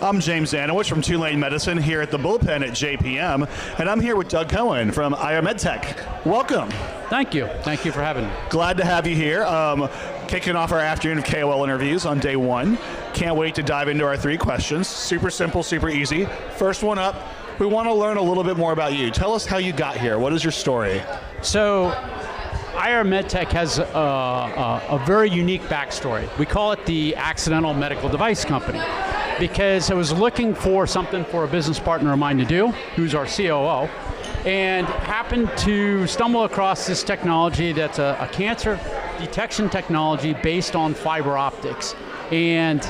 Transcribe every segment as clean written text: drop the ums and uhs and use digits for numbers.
I'm James Zanewicz from Tulane Medicine here at the Bullpen at JPM, and I'm here with Doug Cohen from Medtek. Welcome. Thank you. Thank you for having me. Glad to have you here. Kicking off our afternoon of KOL interviews on day one. Can't wait to dive into our 3 questions. Super simple, super easy. First one up, we want to learn a little bit more about you. Tell us how you got here. What is your story? So, Medtek has a very unique backstory. We call it the accidental medical device company because I was looking for something for a business partner of mine to do, who's our COO, and happened to stumble across this technology that's a cancer detection technology based on fiber optics. And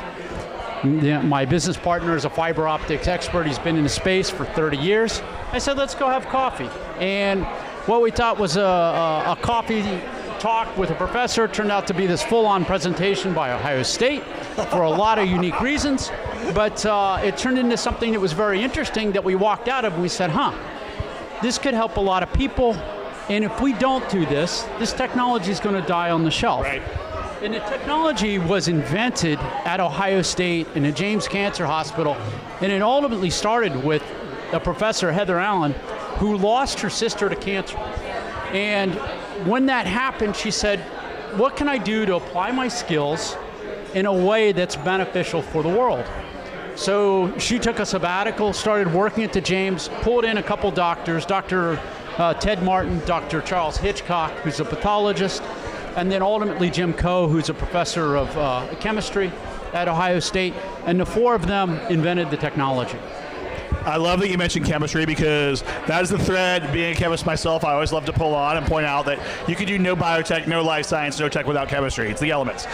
my business partner is a fiber optics expert. He's been in the space for 30 years. I said, let's go have coffee. And what we thought was a coffee talk with a professor turned out to be this full-on presentation by Ohio State for a lot of unique reasons. But it turned into something that was very interesting that we walked out of and we said, this could help a lot of people. And if we don't do this, this technology is going to die on the shelf. Right. And the technology was invented at Ohio State in the James Cancer Hospital, and it ultimately started with a professor, Heather Allen, who lost her sister to cancer. And when that happened, she said, what can I do to apply my skills in a way that's beneficial for the world? So she took a sabbatical, started working at the James, pulled in a couple doctors, Dr. Ted Martin, Dr. Charles Hitchcock, who's a pathologist, and then ultimately Jim Coe, who's a professor of chemistry at Ohio State, and the 4 of them invented the technology. I love that you mentioned chemistry because that is the thread. Being a chemist myself, I always love to pull on and point out that you could do no biotech, no life science, no tech without chemistry. It's the elements.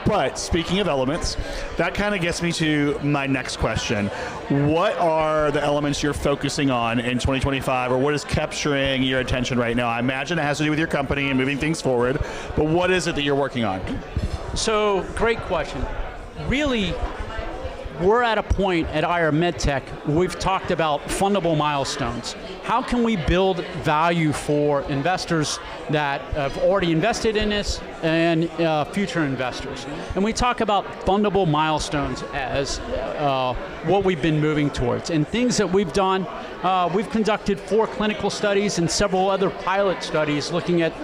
But speaking of elements, that kind of gets me to my next question. What are the elements you're focusing on in 2025, or what is capturing your attention right now? I imagine it has to do with your company and moving things forward, but what is it that you're working on? So, great question. Really, we're at a point at Medtek where we've talked about fundable milestones. How can we build value for investors that have already invested in this and future investors? And we talk about fundable milestones as what we've been moving towards. And things that we've done, we've conducted 4 clinical studies and several other pilot studies looking at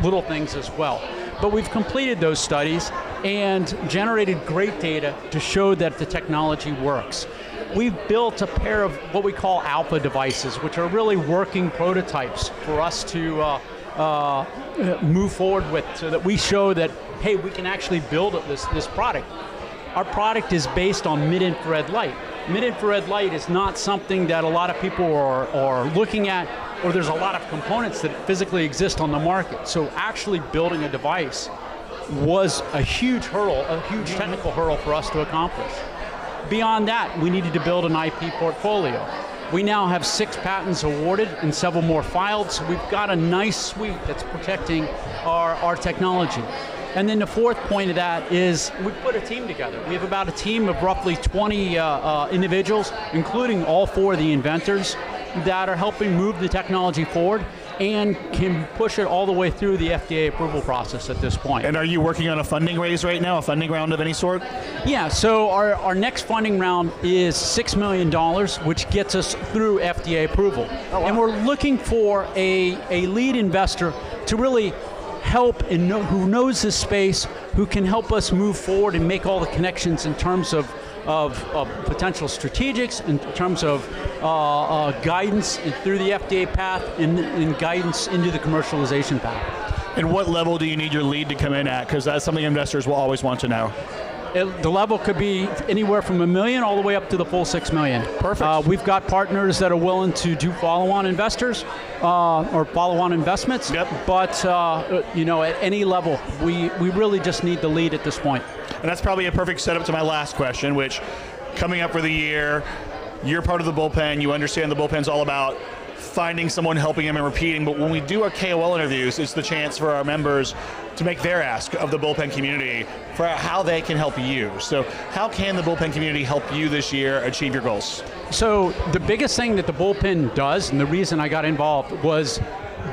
little things as well. But we've completed those studies and generated great data to show that the technology works. We've built a pair of what we call alpha devices, which are really working prototypes for us to move forward with, so that we show that, hey, we can actually build this product. Our product is based on mid-infrared light. Mid-infrared light is not something that a lot of people are looking at, or there's a lot of components that physically exist on the market. So actually building a device was a huge hurdle, a huge technical hurdle for us to accomplish. Beyond that, we needed to build an IP portfolio. We now have 6 patents awarded and several more filed, so we've got a nice suite that's protecting our technology. And then the 4th point of that is we put a team together. We have about a team of roughly 20 individuals, including all 4 of the inventors, that are helping move the technology forward and can push it all the way through the FDA approval process at this point. And are you working on a funding raise right now, a funding round of any sort? Yeah, so our next funding round is $6 million, which gets us through FDA approval. Oh, wow. And we're looking for a lead investor to really help and who knows this space, who can help us move forward and make all the connections in terms of potential strategics, in terms of guidance through the FDA path and guidance into the commercialization path. And what level do you need your lead to come in at? Because that's something investors will always want to know. The level could be anywhere from $1 million all the way up to the full $6 million. Perfect. We've got partners that are willing to do follow-on investors or follow-on investments. Yep. But at any level, we really just need the lead at this point. And that's probably a perfect setup to my last question, which coming up for the year, you're part of the Bullpen. You understand the Bullpen's all about finding someone, helping them, and repeating. But when we do our KOL interviews, it's the chance for our members to make their ask of the Bullpen community for how they can help you. So how can the Bullpen community help you this year achieve your goals? So the biggest thing that the Bullpen does, and the reason I got involved, was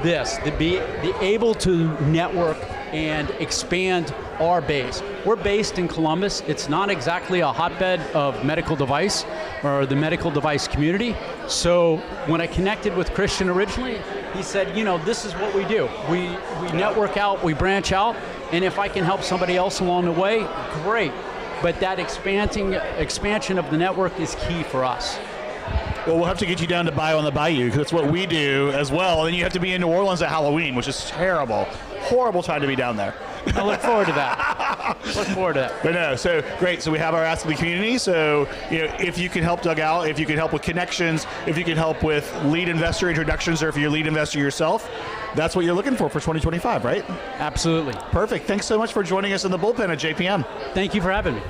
this, to be able to network and expand our base. We're based in Columbus. It's not exactly a hotbed of medical device or the medical device community. So when I connected with Christian originally, he said, you know, this is what we do. We network out, we branch out, and if I can help somebody else along the way, great. But that expansion of the network is key for us. Well, we'll have to get you down to Bio on the Bayou, because that's what we do as well. And you have to be in New Orleans at Halloween, which is terrible. Horrible time to be down there. I look forward to that. Look forward to that. But no, so great. So we have our Ask the Community. So if you can help Doug out, if you can help with connections, if you can help with lead investor introductions, or if you're a lead investor yourself, that's what you're looking for 2025, right? Absolutely. Perfect. Thanks so much for joining us in the bullpen at JPM. Thank you for having me.